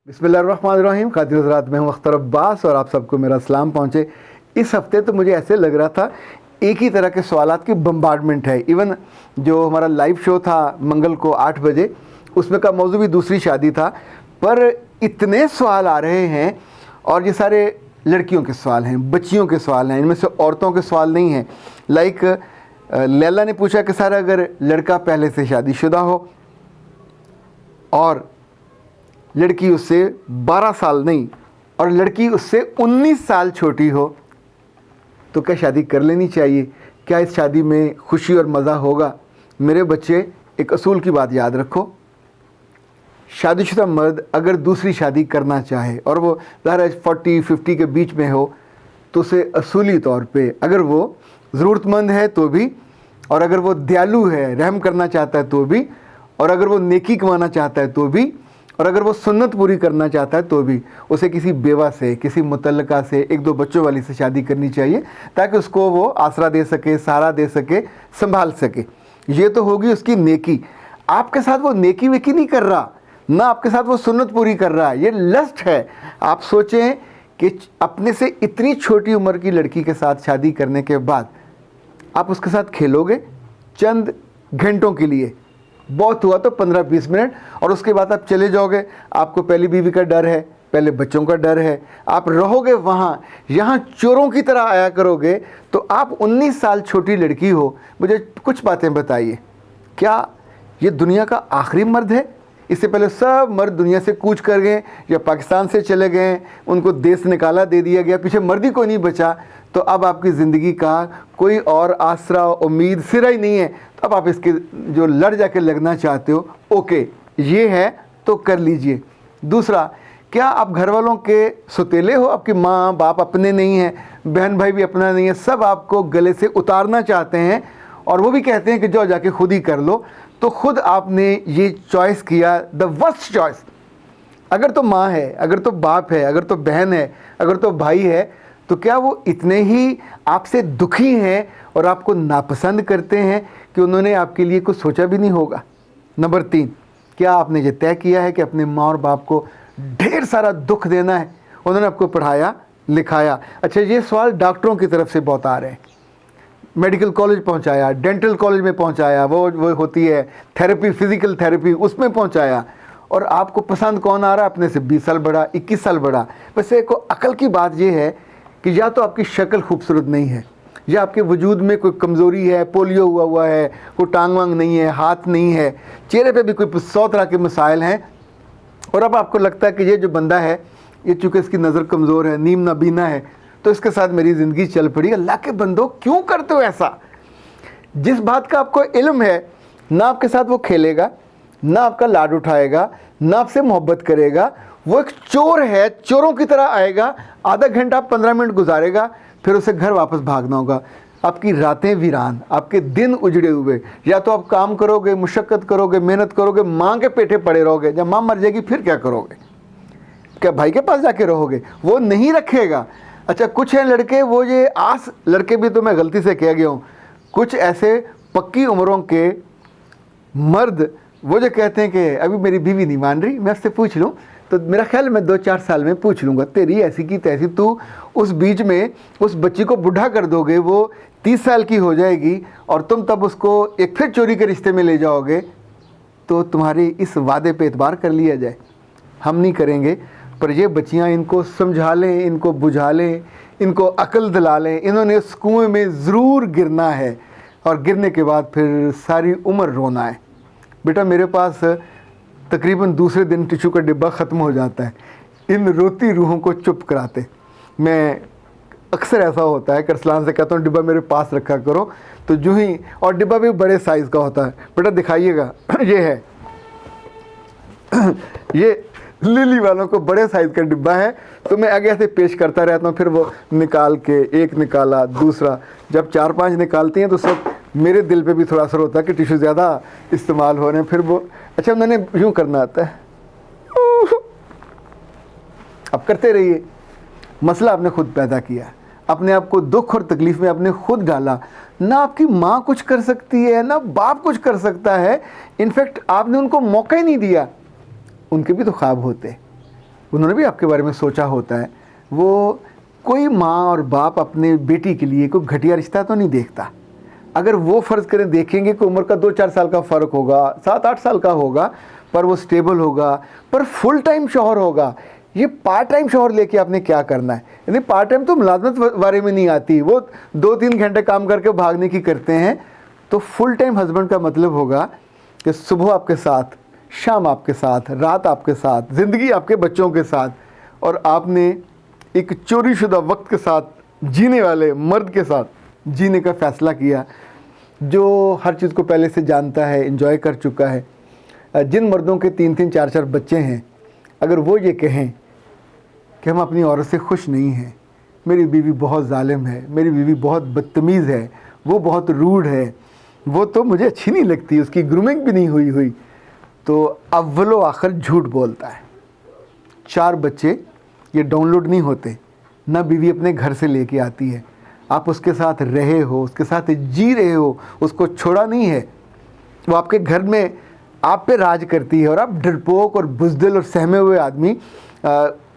बिस्मिल्लाहिर्रहमानिर्रहीम। खातिर हज़रात, मैं हूँ अख्तर अब्बास और आप सबको मेरा सलाम पहुँचे। इस हफ़्ते तो मुझे ऐसे लग रहा था एक ही तरह के सवालात की बम्बार्डमेंट है। इवन जो हमारा लाइव शो था मंगल को 8 बजे, उसमें का मौजू भी दूसरी शादी था, पर इतने सवाल आ रहे हैं और ये सारे लड़कियों के सवाल हैं, बच्चियों के सवाल हैं, इनमें से औरतों के सवाल नहीं हैं। लाइक लैला ने पूछा कि सर अगर लड़का पहले से शादीशुदा हो और लड़की उससे 12 साल नहीं और लड़की उससे 19 साल छोटी हो तो क्या शादी कर लेनी चाहिए? क्या इस शादी में खुशी और मज़ा होगा? मेरे बच्चे, एक असूल की बात याद रखो, शादीशुदा मर्द अगर दूसरी शादी करना चाहे और वो ज़ाहिर 40-50 के बीच में हो तो उसे असूली तौर पे, अगर वो ज़रूरतमंद है तो भी, और अगर वो दयालु है, रहम करना चाहता है तो भी, और अगर वो नेकी कमाना चाहता है तो भी, और अगर वो सुन्नत पूरी करना चाहता है तो भी उसे किसी बेवा से, किसी मुतल्लका से, 1-2 बच्चों वाली से शादी करनी चाहिए ताकि उसको वो आसरा दे सके, सहारा दे सके, संभाल सके। ये तो होगी उसकी नेकी। आपके साथ वो नेकी वेकी नहीं कर रहा, ना आपके साथ वो सुन्नत पूरी कर रहा है, ये लस्ट है। आप सोचें कि अपने से इतनी छोटी उम्र की लड़की के साथ शादी करने के बाद आप उसके साथ खेलोगे चंद घंटों के लिए, बहुत हुआ तो 15-20 मिनट, और उसके बाद आप चले जाओगे। आपको पहली बीवी का डर है, पहले बच्चों का डर है, आप रहोगे वहाँ, यहाँ चोरों की तरह आया करोगे। तो आप 19 साल छोटी लड़की हो, मुझे कुछ बातें बताइए, क्या ये दुनिया का आखिरी मर्द है? इससे पहले सब मर्द दुनिया से कूच कर गए या पाकिस्तान से चले गए, उनको देश निकाला दे दिया गया, पीछे मर्द ही कोई नहीं बचा। तो अब आपकी ज़िंदगी का कोई और आसरा, उम्मीद, सिरा ही नहीं है। तो अब आप इसके जो लड़ जाके लगना चाहते हो, ओके ये है तो कर लीजिए। दूसरा, क्या आप घर वालों के सुतेले हो? आपकी माँ बाप अपने नहीं हैं, बहन भाई भी अपना नहीं है, सब आपको गले से उतारना चाहते हैं और वो भी कहते हैं कि जाओ जाके खुद ही कर लो। तो खुद आपने ये चॉइस किया, द वर्स्ट चॉइस। अगर तो माँ है, अगर तो बाप है, अगर तो बहन है, अगर तो भाई है, तो क्या वो इतने ही आपसे दुखी हैं और आपको नापसंद करते हैं कि उन्होंने आपके लिए कुछ सोचा भी नहीं होगा? नंबर 3, क्या आपने ये तय किया है कि अपने माँ और बाप को ढेर सारा दुख देना है? उन्होंने आपको पढ़ाया लिखाया। अच्छा, ये सवाल डॉक्टरों की तरफ से बहुत आ रहे हैं। मेडिकल कॉलेज पहुंचाया, डेंटल कॉलेज में पहुंचाया, वो होती है थेरेपी, फिज़िकल थेरेपी, उसमें पहुंचाया, और आपको पसंद कौन आ रहा है? अपने से 20 साल बड़ा, 21 साल बड़ा। वैसे एक अकल की बात यह है कि या तो आपकी शक्ल खूबसूरत नहीं है, या आपके वजूद में कोई कमज़ोरी है, पोलियो हुआ है, कोई टांग वांग नहीं है, हाथ नहीं है, चेहरे पे भी कोई 100 तरह के मसाइल हैं, और अब आपको लगता है कि ये जो बंदा है, ये चूँकि इसकी नज़र कमज़ोर है, नीम नाबीना है, तो इसके साथ मेरी ज़िंदगी चल पड़ी। अल्लाह के बंदो, क्यों करते हो ऐसा? जिस बात का आपको इल्म है, ना आपके साथ वो खेलेगा, ना आपका लाड उठाएगा, ना आपसे मोहब्बत करेगा, वो एक चोर है, चोरों की तरह आएगा, आधा घंटा 15 मिनट गुजारेगा, फिर उसे घर वापस भागना होगा। आपकी रातें वीरान, आपके दिन उजड़े हुए। या तो आप काम करोगे, मुशक्क़त करोगे, मेहनत करोगे, माँ के पेटे पड़े रहोगे, जब माँ मर जाएगी फिर क्या करोगे? क्या भाई के पास जाके रहोगे? वो नहीं रखेगा। अच्छा, कुछ हैं लड़के, वो ये आस, लड़के भी तो मैं गलती से कह गया हूँ, कुछ ऐसे पक्की उम्रों के मर्द वो जो कहते हैं कि अभी मेरी बीवी नहीं मान रही, मैं उससे पूछ लूँ, तो मेरा ख्याल मैं 2-4 साल में पूछ लूँगा। तेरी ऐसी की तैसी, तू उस बीच में उस बच्ची को बुढ़ा कर दोगे, वो 30 साल की हो जाएगी और तुम तब उसको एक फिर चोरी के रिश्ते में ले जाओगे, तो तुम्हारे इस वादे पे एतबार कर लिया जाए। हम नहीं करेंगे। पर ये बच्चियाँ, इनको समझा लें, इनको बुझा लें, इनको अकल दिला लें, इन्होंने उस कुएँ में ज़रूर गिरना है और गिरने के बाद फिर सारी उम्र रोना है। बेटा, मेरे पास तकरीबन दूसरे दिन टिशू का डिब्बा ख़त्म हो जाता है इन रोती रूहों को चुप कराते। मैं अक्सर ऐसा होता है, करसलान से कहता हूँ डिब्बा मेरे पास रखा करो, तो जो ही, और डिब्बा भी बड़े साइज़ का होता है। बेटा दिखाइएगा, ये है ये लिली वालों को बड़े साइज़ का डिब्बा है, तो मैं आगे ऐसे पेश करता रहता हूँ, फिर वो निकाल के, एक निकाला, दूसरा, जब 4-5 निकालती हैं तो सब मेरे दिल पे भी थोड़ा असर होता है कि टिश्यू ज़्यादा इस्तेमाल हो रहे हैं। फिर वो, अच्छा मैंने यूँ करना आता है, अब करते रहिए। मसला आपने खुद पैदा किया, अपने आप को दुख और तकलीफ़ में आपने खुद डाला। ना आपकी माँ कुछ कर सकती है, ना बाप कुछ कर सकता है। इनफैक्ट आपने उनको मौका ही नहीं दिया। उनके भी तो ख्वाब होते, उन्होंने भी आपके बारे में सोचा होता है। वो कोई माँ और बाप अपने बेटी के लिए कोई घटिया रिश्ता तो नहीं देखता। अगर वो फ़र्ज़ करें देखेंगे कि उम्र का 2-4 साल का फ़र्क होगा, 7-8 साल का होगा, पर वो स्टेबल होगा, पर फुल टाइम शौहर होगा। ये पार्ट टाइम शौहर लेके आपने क्या करना है? यानी पार्ट टाइम तो मुलाजमत बारे में नहीं आती, वो 2-3 घंटे काम करके भागने की करते हैं। तो फुल टाइम हस्बैंड का मतलब होगा कि सुबह आपके साथ, शाम आपके साथ, रात आपके साथ, ज़िंदगी आपके बच्चों के साथ, और आपने एक चोरीशुदा वक्त के साथ जीने वाले मर्द के साथ जीने का फ़ैसला किया, जो हर चीज़ को पहले से जानता है, एंजॉय कर चुका है। जिन मर्दों के 3-3, 4-4 बच्चे हैं, अगर वो ये कहें कि हम अपनी औरत से खुश नहीं हैं, मेरी बीवी बहुत जालिम है, मेरी बीवी बहुत बदतमीज़ है, वो बहुत रूड है, वो तो मुझे अच्छी नहीं लगती, उसकी ग्रूमिंग भी नहीं हुई, तो अव्वलो आखिर झूठ बोलता है। 4 बच्चे ये डाउनलोड नहीं होते, ना बीवी अपने घर से लेके आती है। आप उसके साथ रहे हो, उसके साथ जी रहे हो, उसको छोड़ा नहीं है। वो आपके घर में आप पे राज करती है, और आप डरपोक और बुज़दिल और सहमे हुए आदमी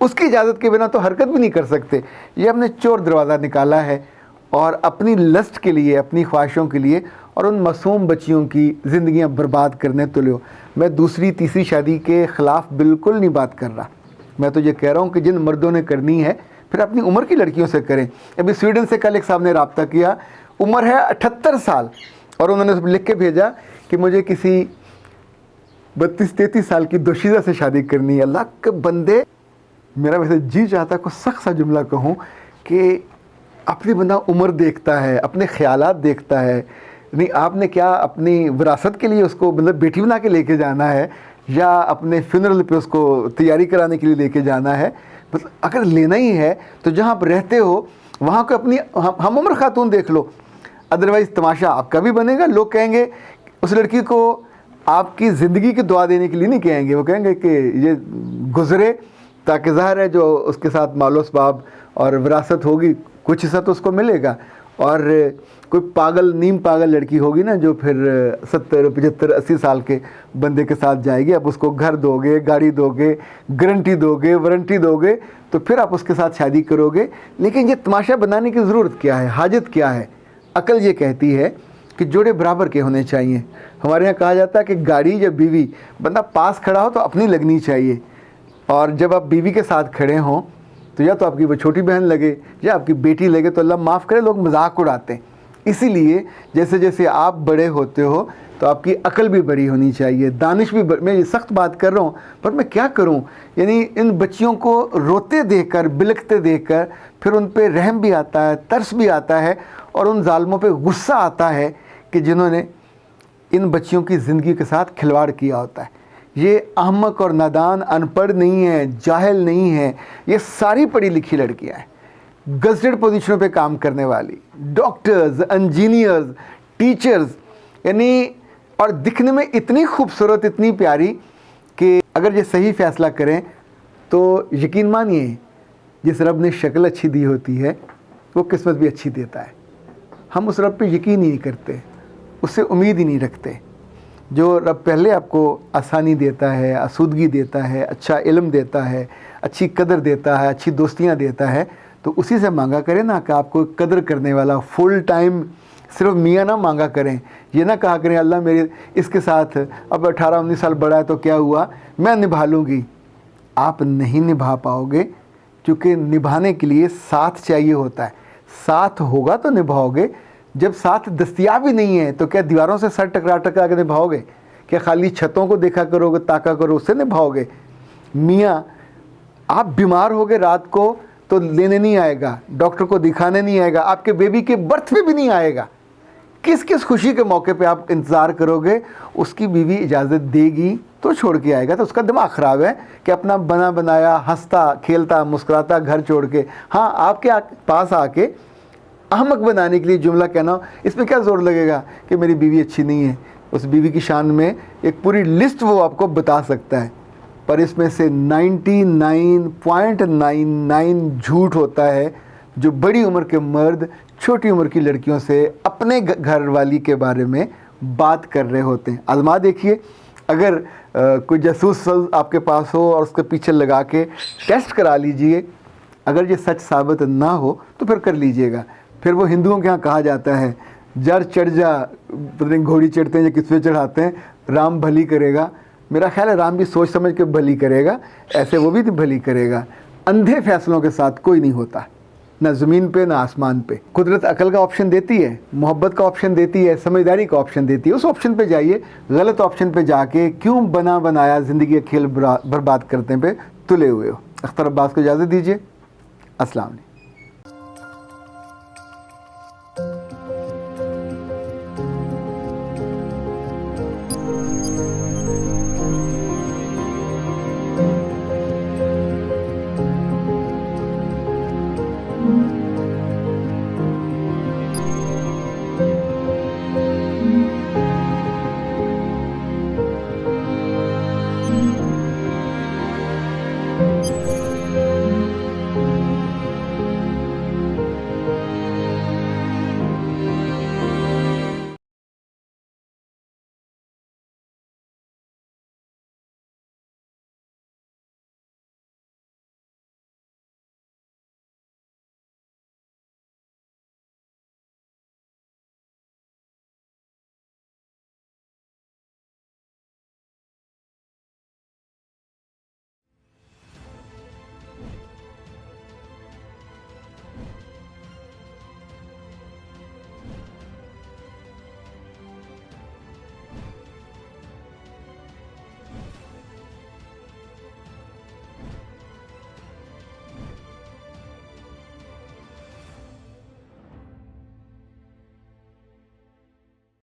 उसकी इजाज़त के बिना तो हरकत भी नहीं कर सकते। ये हमने चोर दरवाज़ा निकाला है, और अपनी लस्ट के लिए, अपनी ख्वाहिशों के लिए, और उन मासूम बच्चियों की ज़िंदगियाँ बर्बाद करने तुले हो। मैं दूसरी तीसरी शादी के ख़िलाफ़ बिल्कुल नहीं बात कर रहा। मैं तो ये कह रहा हूँ कि जिन मर्दों ने करनी है फिर अपनी उम्र की लड़कियों से करें। अभी स्वीडन से कल एक साहब ने रब्ता किया, उम्र है 78 साल, और उन्होंने लिख के भेजा कि मुझे किसी 32-33 साल की दोशीज़ा से शादी करनी है। अल्लाह के बंदे, मेरा वैसे जी चाहता को सख्त सा जुमला कहूँ कि अपनी बंदा उम्र देखता है, अपने ख्यालात देखता है। नहीं, आपने क्या अपनी विरासत के लिए उसको मतलब बेटी बना के लेके जाना है, या अपने फ्यूनरल पे उसको तैयारी कराने के लिए लेके जाना है? मतलब अगर लेना ही है तो जहाँ आप रहते हो वहाँ को अपनी हम उम्र खातून देख लो, अदरवाइज़ तमाशा आपका भी बनेगा। लोग कहेंगे उस लड़की को आपकी ज़िंदगी की दुआ देने के लिए नहीं कहेंगे, वो कहेंगे कि ये गुज़रे, ताकि ज़ाहिर है जो उसके साथ मालो असबाब और विरासत होगी कुछ हिस्सा तो उसको मिलेगा। और कोई पागल नीम पागल लड़की होगी ना जो फिर 70, 75, 80 साल के बंदे के साथ जाएगी, आप उसको घर दोगे, गाड़ी दोगे, गारंटी दोगे, वारंटी दोगे, तो फिर आप उसके साथ शादी करोगे। लेकिन ये तमाशा बनाने की ज़रूरत क्या है? हाजत क्या है? अकल ये कहती है कि जोड़े बराबर के होने चाहिए। हमारे यहाँ कहा जाता है कि गाड़ी या बीवी, बंदा पास खड़ा हो तो अपनी लगनी चाहिए, और जब आप बीवी के साथ खड़े हों तो या तो आपकी वो छोटी बहन लगे या आपकी बेटी लगे, तो अल्लाह माफ़ करे लोग मजाक उड़ाते हैं। इसीलिए जैसे जैसे आप बड़े होते हो तो आपकी अकल भी बड़ी होनी चाहिए, दानिश भी मैं ये सख्त बात कर रहा हूँ, पर मैं क्या करूँ? यानी इन बच्चियों को रोते देखकर, बिलखते देखकर फिर उन पर रहम भी आता है, तरस भी आता है, और उन जालिमों पे गुस्सा आता है कि जिन्होंने इन बच्चियों की ज़िंदगी के साथ खिलवाड़ किया होता है। ये अहमक और नादान, अनपढ़ नहीं है, जाहिल नहीं है, ये सारी पढ़ी लिखी लड़कियां हैं, गज़टेड पोजीशनों पे काम करने वाली, डॉक्टर्स, इंजीनियर्स, टीचर्स, यानी, और दिखने में इतनी खूबसूरत, इतनी प्यारी कि अगर ये सही फ़ैसला करें तो यकीन मानिए जिस रब ने शक्ल अच्छी दी होती है वो किस्मत भी अच्छी देता है। हम उस रब पे यकीन ही नहीं करते, उससे उम्मीद ही नहीं रखते। जो रब पहले आपको आसानी देता है, आसूदगी देता है, अच्छा इल्म देता है, अच्छी कदर देता है, अच्छी दोस्तियां देता है, तो उसी से मांगा करें ना कि आपको कदर करने वाला फुल टाइम सिर्फ मियाँ ना मांगा करें। ये ना कहा करें अल्लाह मेरे इसके साथ अब 18-19 साल बड़ा है तो क्या हुआ, मैं निभा लूँगी। आप नहीं निभा पाओगे, क्योंकि निभाने के लिए साथ चाहिए होता है। साथ होगा तो निभाओगे, जब साथ दस्तियाब ही नहीं है तो क्या दीवारों से सर टकरा टकरा के निभाओगे? क्या खाली छतों को देखा करोगे, ताका करो, उससे निभाओगे? मियाँ आप बीमार होगे रात को तो लेने नहीं आएगा, डॉक्टर को दिखाने नहीं आएगा, आपके बेबी के बर्थ पे भी नहीं आएगा। किस किस खुशी के मौके पे आप इंतज़ार करोगे? उसकी बीवी इजाज़त देगी तो छोड़ के आएगा, तो उसका दिमाग ख़राब है कि अपना बना बनाया हंसता खेलता मुस्कुराता घर छोड़ के, हाँ आपके पास आके अहमक बनाने के लिए जुमला कहना, इसमें क्या ज़ोर लगेगा कि मेरी बीवी अच्छी नहीं है? उस बीवी की शान में एक पूरी लिस्ट वो आपको बता सकता है, पर इसमें से 99.99 झूठ होता है जो बड़ी उम्र के मर्द छोटी उम्र की लड़कियों से अपने घर वाली के बारे में बात कर रहे होते हैं। आज़मा देखिए, अगर कोई जासूस आपके पास हो और उसके पीछे लगा के टेस्ट करा लीजिए, अगर ये सच साबित ना हो तो फिर कर लीजिएगा। फिर वो हिंदुओं के यहाँ कहा जाता है, जड़ चढ़ जा, पता नहीं घोड़ी चढ़ते हैं या किस पे चढ़ाते हैं, राम भली करेगा। मेरा ख्याल है राम भी सोच समझ के भली करेगा, ऐसे वो भी भली करेगा। अंधे फैसलों के साथ कोई नहीं होता, ना ज़मीन पे ना आसमान पे। कुदरत अकल का ऑप्शन देती है, मोहब्बत का ऑप्शन देती है, समझदारी का ऑप्शन देती है। उस ऑप्शन पे जाइए, गलत ऑप्शन पे जाके क्यों बना बनाया ज़िंदगी का खेल बर्बाद करते पे तुले हुए हो। अख्तर अब्बास को इजाज़त दीजिए। अस्सलाम वालेकुम।